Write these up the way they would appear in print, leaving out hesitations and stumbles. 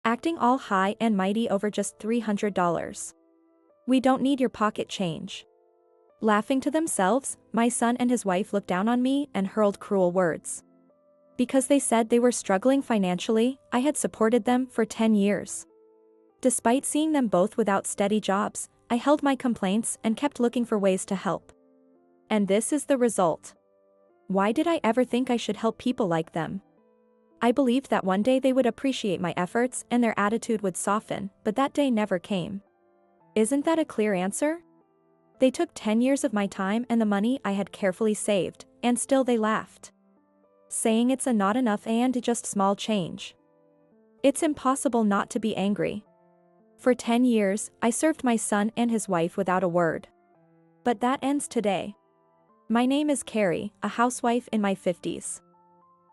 acting all high and mighty over just $300. We don't need your pocket change. Laughing to themselves, my son and his wife looked down on me and hurled cruel words. Because they said they were struggling financially, I had supported them for 10 years. Despite seeing them both without steady jobs, I held my complaints and kept looking for ways to help. And this is the result. Why did I ever think I should help people like them? I believed that one day they would appreciate my efforts and their attitude would soften, but that day never came. Isn't that a clear answer? They took 10 years of my time and the money I had carefully saved, and still they laughed. Saying it's not enough and just small change. It's impossible not to be angry. For 10 years, I served my son and his wife without a word. But that ends today. My name is Carrie, a housewife in my 50s.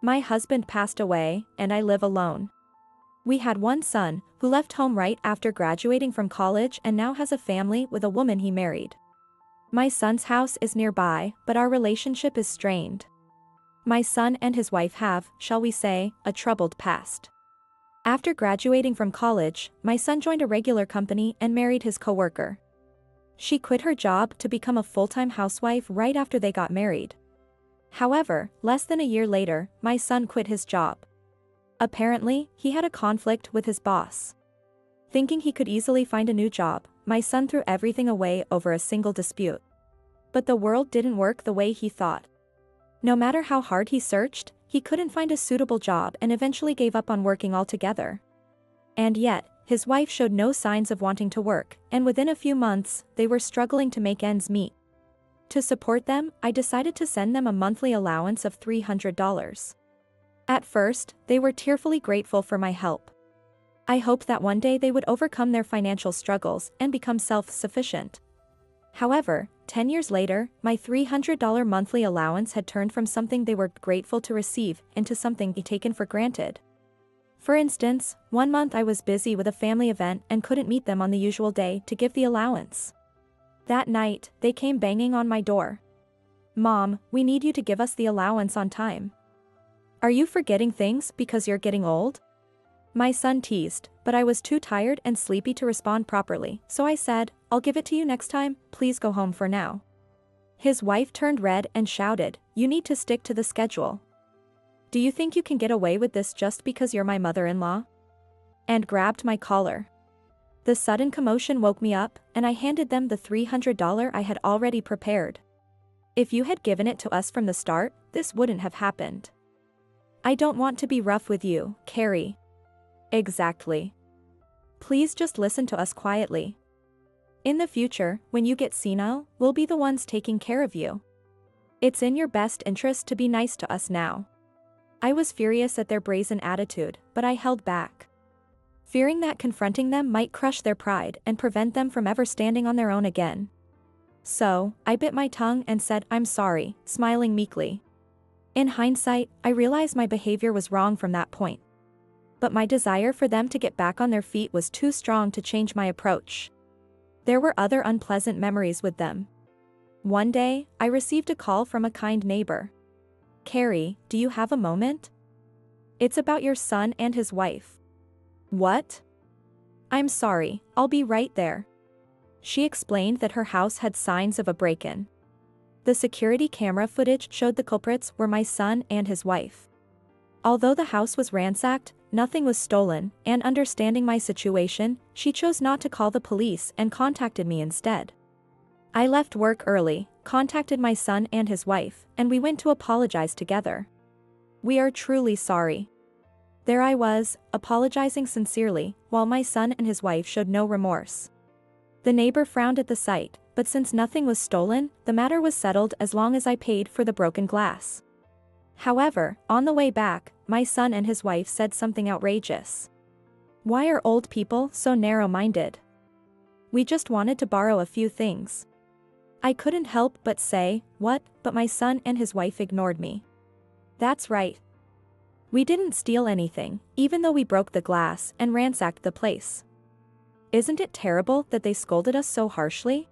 My husband passed away, and I live alone. We had one son, who left home right after graduating from college and now has a family with a woman he married. My son's house is nearby, but our relationship is strained. My son and his wife have, shall we say, a troubled past. After graduating from college, my son joined a regular company and married his coworker. She quit her job to become a full-time housewife right after they got married. However, less than a year later, my son quit his job. Apparently, he had a conflict with his boss. Thinking he could easily find a new job, my son threw everything away over a single dispute. But the world didn't work the way he thought. No matter how hard he searched, he couldn't find a suitable job and eventually gave up on working altogether. And yet, his wife showed no signs of wanting to work, and within a few months, they were struggling to make ends meet. To support them, I decided to send them a monthly allowance of $300. At first, they were tearfully grateful for my help. I hoped that one day they would overcome their financial struggles and become self-sufficient. However, 10 years later, my $300 monthly allowance had turned from something they were grateful to receive into something taken for granted. For instance, one month I was busy with a family event and couldn't meet them on the usual day to give the allowance. That night, they came banging on my door. "Mom, we need you to give us the allowance on time. Are you forgetting things because you're getting old?" My son teased, but I was too tired and sleepy to respond properly, so I said, "I'll give it to you next time, please go home for now." His wife turned red and shouted, "You need to stick to the schedule. Do you think you can get away with this just because you're my mother-in-law?" And grabbed my collar. The sudden commotion woke me up, and I handed them the $300 I had already prepared. "If you had given it to us from the start, this wouldn't have happened." "I don't want to be rough with you, Carrie." "Exactly. Please just listen to us quietly. In the future, when you get senile, we'll be the ones taking care of you. It's in your best interest to be nice to us now." I was furious at their brazen attitude, but I held back. Fearing that confronting them might crush their pride and prevent them from ever standing on their own again. So, I bit my tongue and said, "I'm sorry," smiling meekly. In hindsight, I realized my behavior was wrong from that point. But my desire for them to get back on their feet was too strong to change my approach. There were other unpleasant memories with them. One day, I received a call from a kind neighbor. "Carrie, do you have a moment? It's about your son and his wife." "What?" "I'm sorry, I'll be right there." She explained that her house had signs of a break-in. The security camera footage showed the culprits were my son and his wife. Although the house was ransacked, nothing was stolen, and understanding my situation, she chose not to call the police and contacted me instead. I left work early, contacted my son and his wife, and we went to apologize together. "We are truly sorry." There I was, apologizing sincerely, while my son and his wife showed no remorse. The neighbor frowned at the sight, but since nothing was stolen, the matter was settled as long as I paid for the broken glass. However, on the way back, my son and his wife said something outrageous. "Why are old people so narrow-minded? We just wanted to borrow a few things." I couldn't help but say, "What?" but my son and his wife ignored me. "That's right. We didn't steal anything, even though we broke the glass and ransacked the place." Isn't it terrible that they scolded us so harshly?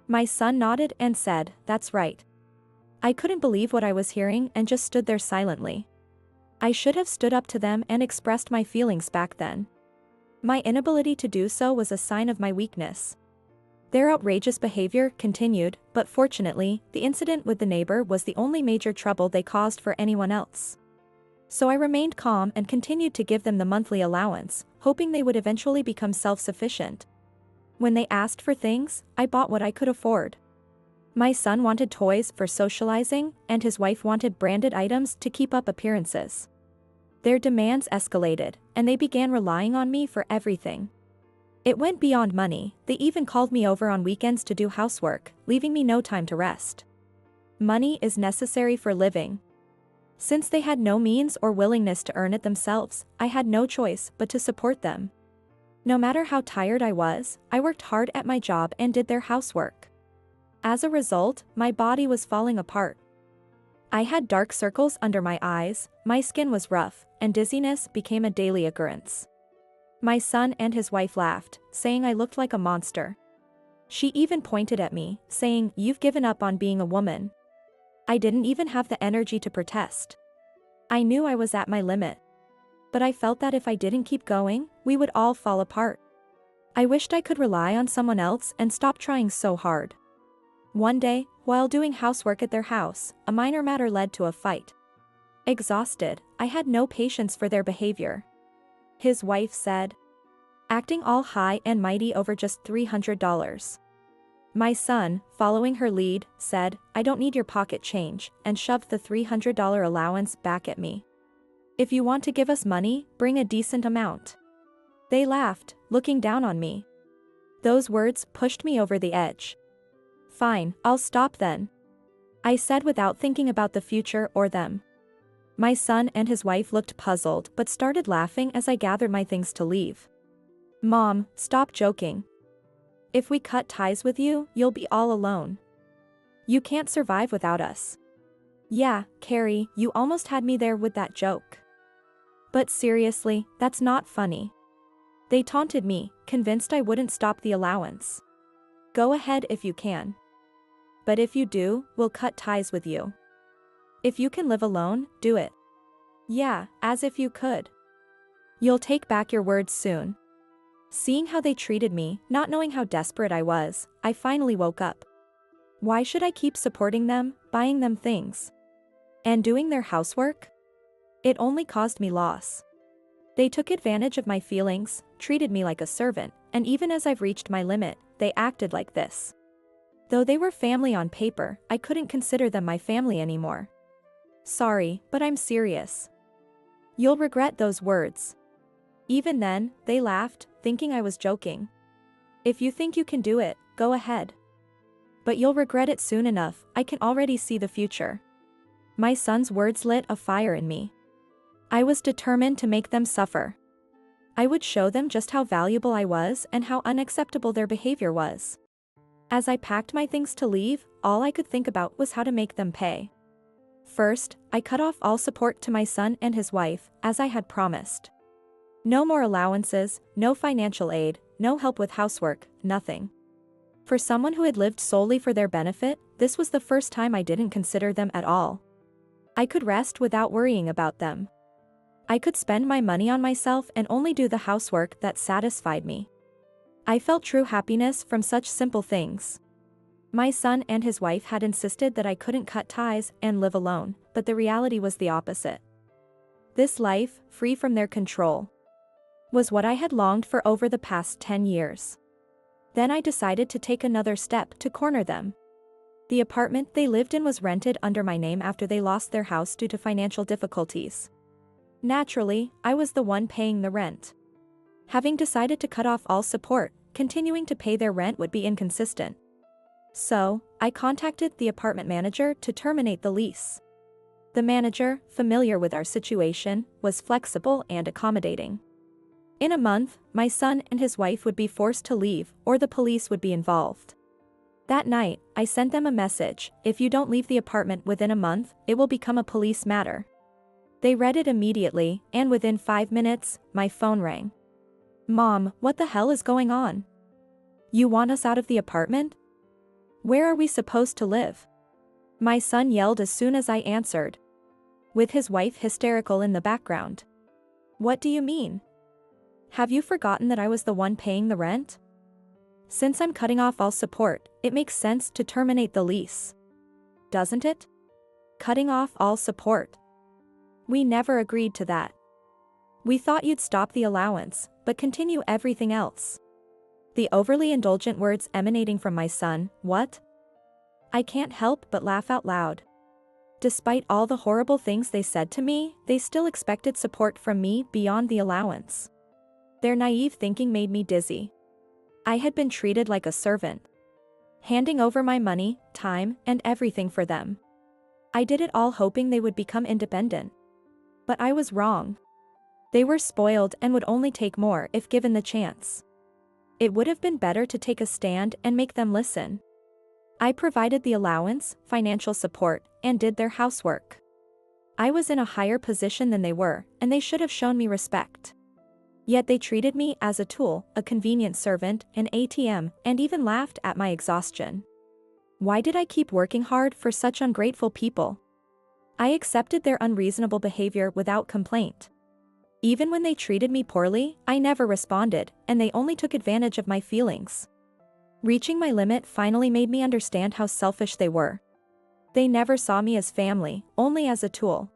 My son nodded and said, "That's right." I couldn't believe what I was hearing and just stood there silently. I should have stood up to them and expressed my feelings back then. My inability to do so was a sign of my weakness. Their outrageous behavior continued, but fortunately, the incident with the neighbor was the only major trouble they caused for anyone else. So I remained calm and continued to give them the monthly allowance, hoping they would eventually become self-sufficient. When they asked for things, I bought what I could afford. My son wanted toys for socializing, and his wife wanted branded items to keep up appearances. Their demands escalated, and they began relying on me for everything. It went beyond money. They even called me over on weekends to do housework, leaving me no time to rest. Money is necessary for living. Since they had no means or willingness to earn it themselves, I had no choice but to support them. No matter how tired I was, I worked hard at my job and did their housework. As a result, my body was falling apart. I had dark circles under my eyes, my skin was rough, and dizziness became a daily occurrence. My son and his wife laughed, saying I looked like a monster. She even pointed at me, saying, "You've given up on being a woman." I didn't even have the energy to protest. I knew I was at my limit. But I felt that if I didn't keep going, we would all fall apart. I wished I could rely on someone else and stop trying so hard. One day, while doing housework at their house, a minor matter led to a fight. Exhausted, I had no patience for their behavior. His wife said, acting all high and mighty over just $300. My son, following her lead, said, "I don't need your pocket change," and shoved the $300 allowance back at me. "If you want to give us money, bring a decent amount." They laughed, looking down on me. Those words pushed me over the edge. "Fine, I'll stop then," I said without thinking about the future or them. My son and his wife looked puzzled but started laughing as I gathered my things to leave. "Mom, stop joking. If we cut ties with you, you'll be all alone. You can't survive without us." "Yeah, Carrie, you almost had me there with that joke. But seriously, that's not funny." They taunted me, convinced I wouldn't stop the allowance. "Go ahead if you can. But if you do, we'll cut ties with you. If you can live alone, do it." "Yeah, as if you could. You'll take back your words soon." Seeing how they treated me, not knowing how desperate I was, I finally woke up. Why should I keep supporting them, buying them things, and doing their housework? It only caused me loss. They took advantage of my feelings, treated me like a servant, and even as I've reached my limit, they acted like this. Though they were family on paper, I couldn't consider them my family anymore. Sorry, but I'm serious. You'll regret those words. Even then, they laughed, thinking I was joking. If you think you can do it, go ahead. But you'll regret it soon enough, I can already see the future. My son's words lit a fire in me. I was determined to make them suffer. I would show them just how valuable I was and how unacceptable their behavior was. As I packed my things to leave, all I could think about was how to make them pay. First, I cut off all support to my son and his wife, as I had promised. No more allowances, no financial aid, no help with housework, nothing. For someone who had lived solely for their benefit, this was the first time I didn't consider them at all. I could rest without worrying about them. I could spend my money on myself and only do the housework that satisfied me. I felt true happiness from such simple things. My son and his wife had insisted that I couldn't cut ties and live alone, but the reality was the opposite. This life, free from their control, was what I had longed for over the past 10 years. Then I decided to take another step to corner them. The apartment they lived in was rented under my name after they lost their house due to financial difficulties. Naturally, I was the one paying the rent. Having decided to cut off all support, continuing to pay their rent would be inconsistent. So, I contacted the apartment manager to terminate the lease. The manager, familiar with our situation, was flexible and accommodating. In a month, my son and his wife would be forced to leave, or the police would be involved. That night, I sent them a message: "If you don't leave the apartment within a month, it will become a police matter." They read it immediately, and within 5 minutes, my phone rang. "Mom, what the hell is going on? You want us out of the apartment? Where are we supposed to live?" My son yelled as soon as I answered, with his wife hysterical in the background. "What do you mean? Have you forgotten that I was the one paying the rent? Since I'm cutting off all support, it makes sense to terminate the lease. Doesn't it? Cutting off all support. We never agreed to that. We thought you'd stop the allowance, but continue everything else. The overly indulgent words emanating from my son, what? I can't help but laugh out loud. Despite all the horrible things they said to me, they still expected support from me beyond the allowance. Their naive thinking made me dizzy. I had been treated like a servant, handing over my money, time, and everything for them. I did it all hoping they would become independent. But I was wrong. They were spoiled and would only take more if given the chance. It would have been better to take a stand and make them listen. I provided the allowance, financial support, and did their housework. I was in a higher position than they were, and they should have shown me respect. Yet they treated me as a tool, a convenient servant, an ATM, and even laughed at my exhaustion. Why did I keep working hard for such ungrateful people? I accepted their unreasonable behavior without complaint. Even when they treated me poorly, I never responded, and they only took advantage of my feelings. Reaching my limit finally made me understand how selfish they were. They never saw me as family, only as a tool.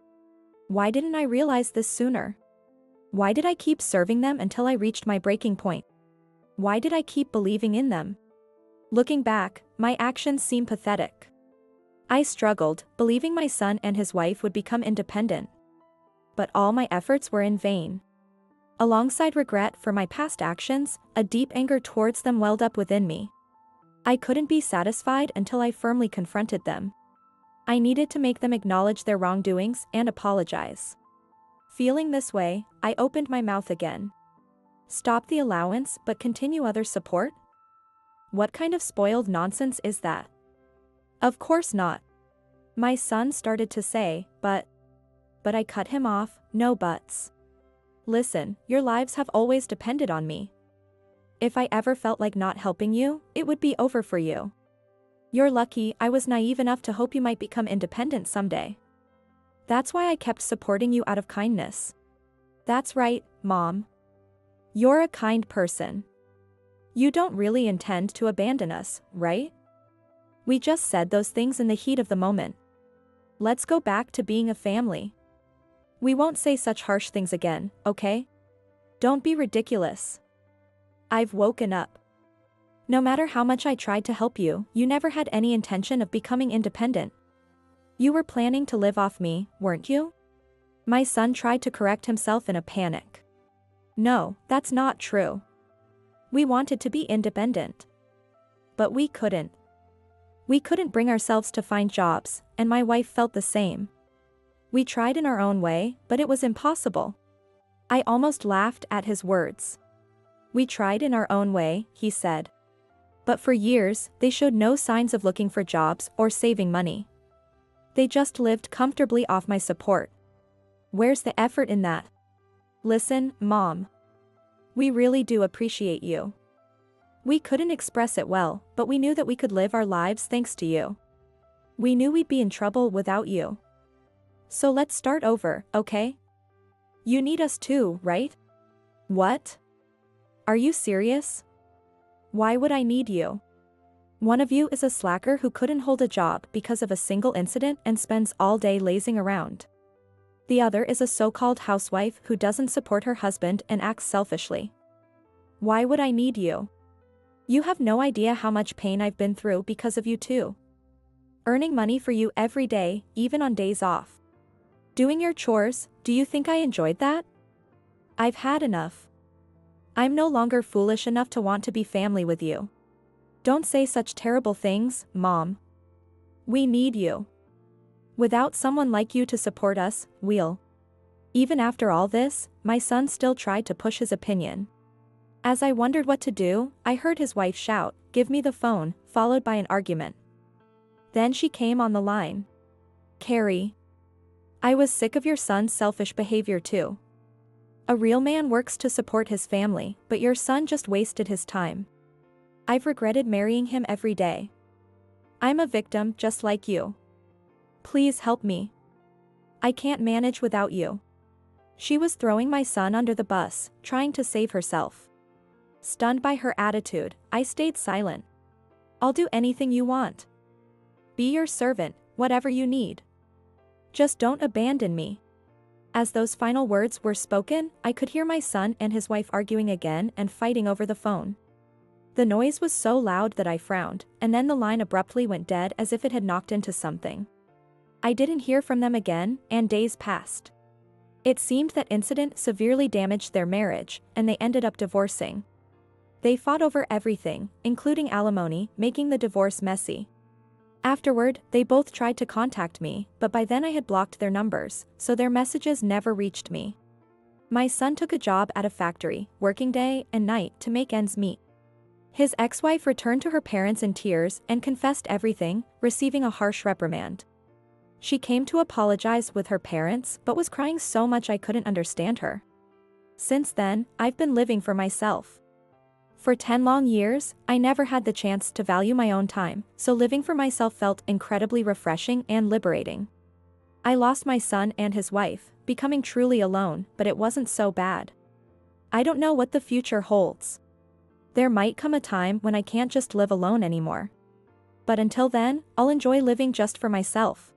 Why didn't I realize this sooner? Why did I keep serving them until I reached my breaking point? Why did I keep believing in them? Looking back, my actions seem pathetic. I struggled, believing my son and his wife would become independent. But all my efforts were in vain. Alongside regret for my past actions, a deep anger towards them welled up within me. I couldn't be satisfied until I firmly confronted them. I needed to make them acknowledge their wrongdoings and apologize. Feeling this way, I opened my mouth again. Stop the allowance but continue other support? What kind of spoiled nonsense is that? Of course not. My son started to say, but I cut him off, no buts. Listen, your lives have always depended on me. If I ever felt like not helping you, it would be over for you. You're lucky I was naive enough to hope you might become independent someday. That's why I kept supporting you out of kindness. That's right, Mom. You're a kind person. You don't really intend to abandon us, right? We just said those things in the heat of the moment. Let's go back to being a family. We won't say such harsh things again, okay? Don't be ridiculous. I've woken up. No matter how much I tried to help you, you never had any intention of becoming independent. You were planning to live off me, weren't you? My son tried to correct himself in a panic. No, that's not true. We wanted to be independent. But we couldn't. We couldn't bring ourselves to find jobs, and my wife felt the same. We tried in our own way, but it was impossible. I almost laughed at his words. We tried in our own way, he said. But for years, they showed no signs of looking for jobs or saving money. They just lived comfortably off my support. Where's the effort in that? Listen, Mom. We really do appreciate you. We couldn't express it well, but we knew that we could live our lives thanks to you. We knew we'd be in trouble without you. So let's start over, okay? You need us too, right? What? Are you serious? Why would I need you? One of you is a slacker who couldn't hold a job because of a single incident and spends all day lazing around. The other is a so-called housewife who doesn't support her husband and acts selfishly. Why would I need you? You have no idea how much pain I've been through because of you too. Earning money for you every day, even on days off. Doing your chores, do you think I enjoyed that? I've had enough. I'm no longer foolish enough to want to be family with you. Don't say such terrible things, Mom. We need you. Without someone like you to support us, we'll. Even after all this, my son still tried to push his opinion. As I wondered what to do, I heard his wife shout, "Give me the phone," followed by an argument. Then she came on the line. Carrie. I was sick of your son's selfish behavior too. A real man works to support his family, but your son just wasted his time. I've regretted marrying him every day. I'm a victim just like you. Please help me. I can't manage without you. She was throwing my son under the bus, trying to save herself. Stunned by her attitude, I stayed silent. I'll do anything you want. Be your servant, whatever you need. Just don't abandon me. As those final words were spoken, I could hear my son and his wife arguing again and fighting over the phone. The noise was so loud that I frowned, and then the line abruptly went dead as if it had knocked into something. I didn't hear from them again, and days passed. It seemed that incident severely damaged their marriage, and they ended up divorcing. They fought over everything, including alimony, making the divorce messy. Afterward, they both tried to contact me, but by then I had blocked their numbers, so their messages never reached me. My son took a job at a factory, working day and night to make ends meet. His ex-wife returned to her parents in tears and confessed everything, receiving a harsh reprimand. She came to apologize with her parents but was crying so much I couldn't understand her. Since then, I've been living for myself. For 10 long years, I never had the chance to value my own time, so living for myself felt incredibly refreshing and liberating. I lost my son and his wife, becoming truly alone, but it wasn't so bad. I don't know what the future holds. There might come a time when I can't just live alone anymore. But until then, I'll enjoy living just for myself.